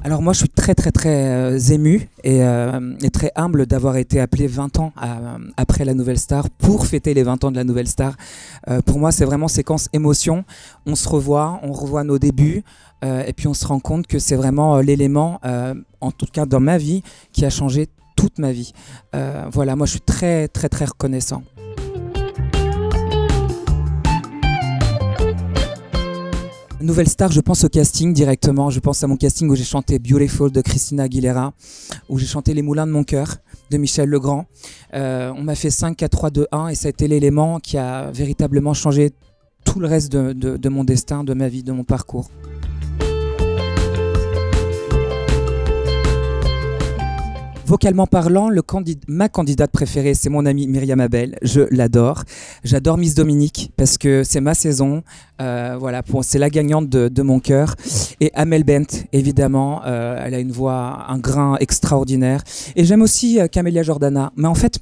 Alors moi je suis très ému et très humble d'avoir été appelé 20 ans après la Nouvelle Star pour fêter les 20 ans de la Nouvelle Star. Pour moi c'est vraiment séquence émotion, on se revoit, on revoit nos débuts et puis on se rend compte que c'est vraiment l'élément, en tout cas dans ma vie, qui a changé toute ma vie. Voilà, moi je suis très reconnaissant. Nouvelle Star, je pense au casting directement. Je pense à mon casting où j'ai chanté Beautiful de Christina Aguilera, où j'ai chanté Les Moulins de mon cœur de Michel Legrand. On m'a fait 5, 4, 3, 2, 1 et ça a été l'élément qui a véritablement changé tout le reste de mon destin, de ma vie, de mon parcours. Vocalement parlant, ma candidate préférée, c'est mon amie Myriam Abel. Je l'adore. J'adore Miss Dominique parce que c'est ma saison. Voilà, c'est la gagnante de mon cœur. Et Amel Bent, évidemment, elle a une voix, un grain extraordinaire. Et j'aime aussi Camélia Jordana. Mais en fait,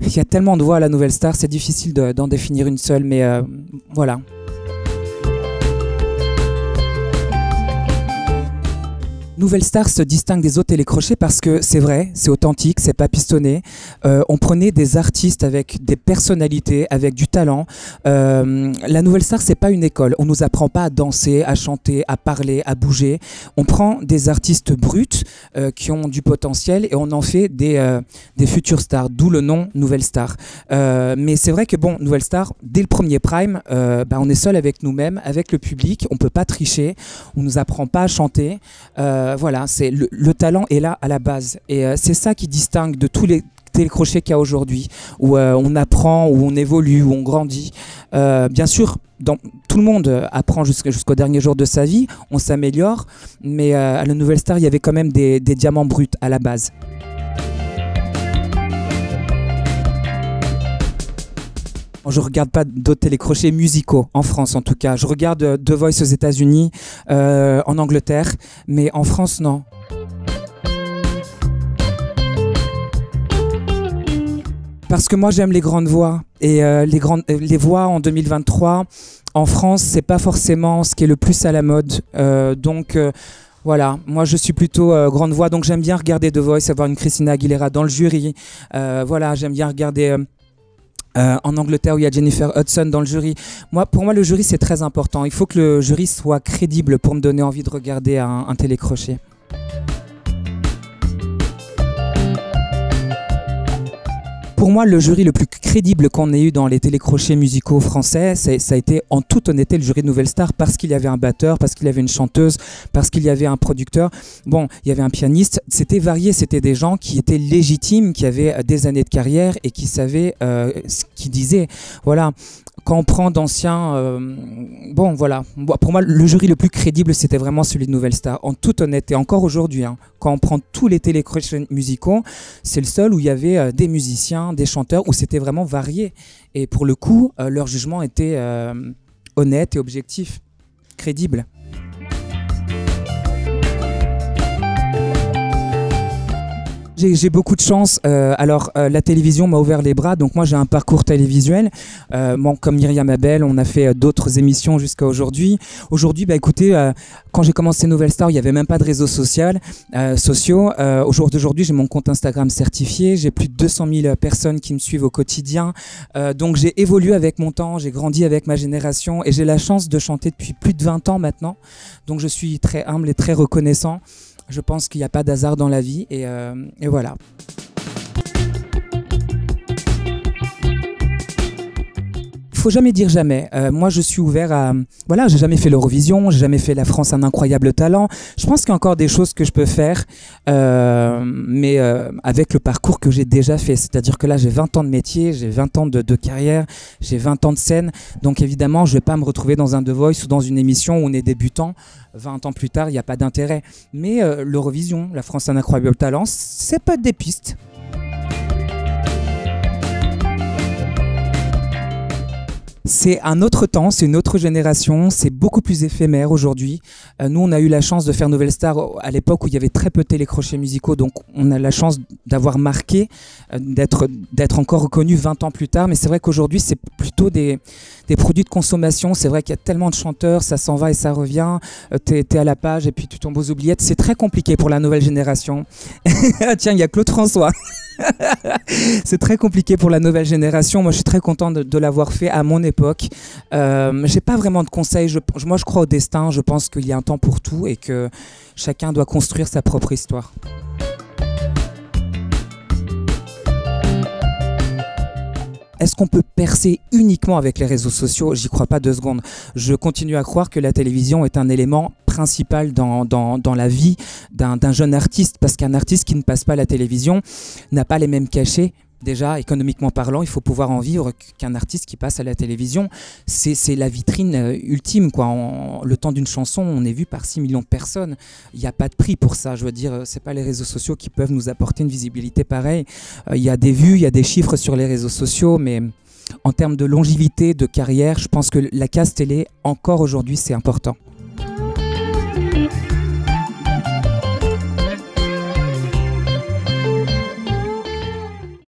il y a tellement de voix à la Nouvelle Star, c'est difficile d'en définir une seule. Mais voilà. Nouvelle Star se distingue des autres télécrochets parce que c'est vrai, c'est authentique, c'est pas pistonné. On prenait des artistes avec des personnalités, avec du talent. La Nouvelle Star, c'est pas une école. On nous apprend pas à danser, à chanter, à parler, à bouger. On prend des artistes bruts qui ont du potentiel et on en fait des futures stars, d'où le nom Nouvelle Star. Mais c'est vrai que bon, Nouvelle Star, dès le premier prime, on est seul avec nous-mêmes, avec le public. On peut pas tricher. On nous apprend pas à chanter. Voilà, le talent est là à la base et c'est ça qui distingue de tous les télécrochets qu'il y a aujourd'hui où on apprend, où on évolue, où on grandit. Bien sûr, tout le monde apprend jusqu'au dernier jour de sa vie, on s'améliore, mais à la Nouvelle Star, il y avait quand même des diamants bruts à la base. Je ne regarde pas d'autres télécrochets musicaux, en France en tout cas. Je regarde The Voice aux États-Unis, en Angleterre, mais en France, non. Parce que moi, j'aime les grandes voix. Et les voix en 2023, en France, c'est pas forcément ce qui est le plus à la mode. Voilà, moi je suis plutôt grande voix, donc j'aime bien regarder The Voice, avoir une Christina Aguilera dans le jury. Voilà, j'aime bien regarder... en Angleterre où il y a Jennifer Hudson dans le jury. Pour moi, le jury, c'est très important. Il faut que le jury soit crédible pour me donner envie de regarder un télécrochet. Pour moi, le jury le plus crédible qu'on ait eu dans les télécrochets musicaux français, ça a été en toute honnêteté le jury de Nouvelle Star parce qu'il y avait un batteur, parce qu'il y avait une chanteuse, parce qu'il y avait un producteur. Bon, il y avait un pianiste. C'était varié, c'était des gens qui étaient légitimes, qui avaient des années de carrière et qui savaient ce qu'ils disaient. Voilà. Quand on prend d'anciens... bon, voilà. Pour moi, le jury le plus crédible, c'était vraiment celui de Nouvelle Star. En toute honnêteté, encore aujourd'hui, hein, quand on prend tous les télécrochets musicaux, c'est le seul où il y avait des musiciens, des chanteurs, où c'était vraiment varié. Et pour le coup, leur jugement était honnête et objectif, crédible. J'ai beaucoup de chance. La télévision m'a ouvert les bras, donc moi j'ai un parcours télévisuel. Comme Myriam Abel, on a fait d'autres émissions jusqu'à aujourd'hui. Aujourd'hui, écoutez, quand j'ai commencé Nouvelle Star, il n'y avait même pas de réseaux sociaux. Au jour d'aujourd'hui, j'ai mon compte Instagram certifié. J'ai plus de 200 000 personnes qui me suivent au quotidien. Donc j'ai évolué avec mon temps, j'ai grandi avec ma génération et j'ai la chance de chanter depuis plus de 20 ans maintenant. Donc je suis très humble et très reconnaissant. Je pense qu'il n'y a pas d'hasard dans la vie et voilà. Il faut jamais dire jamais. Moi, je suis ouvert à... Voilà, j'ai jamais fait l'Eurovision, j'ai jamais fait La France un incroyable talent. Je pense qu'il y a encore des choses que je peux faire, mais avec le parcours que j'ai déjà fait. C'est-à-dire que là, j'ai 20 ans de métier, j'ai 20 ans de carrière, j'ai 20 ans de scène. Donc évidemment, je ne vais pas me retrouver dans un The Voice ou dans une émission où on est débutant. 20 ans plus tard, il n'y a pas d'intérêt. Mais l'Eurovision, La France un incroyable talent, c'est pas des pistes. C'est un autre temps, c'est une autre génération, c'est beaucoup plus éphémère aujourd'hui. Nous, on a eu la chance de faire Nouvelle Star à l'époque où il y avait très peu de télécrochets musicaux, donc on a la chance d'avoir marqué, d'être encore reconnu 20 ans plus tard. Mais c'est vrai qu'aujourd'hui, c'est plutôt des produits de consommation. C'est vrai qu'il y a tellement de chanteurs, ça s'en va et ça revient. T'es à la page et puis tu tombes aux oubliettes. C'est très compliqué pour la nouvelle génération. Tiens, il y a Claude François. C'est très compliqué pour la nouvelle génération. Moi, je suis très content de l'avoir fait à mon époque. J'ai pas vraiment de conseils. Moi, je crois au destin. Je pense qu'il y a un temps pour tout et que chacun doit construire sa propre histoire. Est-ce qu'on peut percer uniquement avec les réseaux sociaux? J'y crois pas 2 secondes. Je continue à croire que la télévision est un élément principal dans la vie d'un jeune artiste, parce qu'un artiste qui ne passe pas à la télévision n'a pas les mêmes cachets. Déjà, économiquement parlant, il faut pouvoir en vivre qu'un artiste qui passe à la télévision. C'est la vitrine ultime, quoi. Le temps d'une chanson, on est vu par 6 millions de personnes. Il n'y a pas de prix pour ça. Je veux dire, c'est pas les réseaux sociaux qui peuvent nous apporter une visibilité pareille. Il y a des vues, il y a des chiffres sur les réseaux sociaux, mais en termes de longévité, de carrière, je pense que la case télé, encore aujourd'hui, c'est important.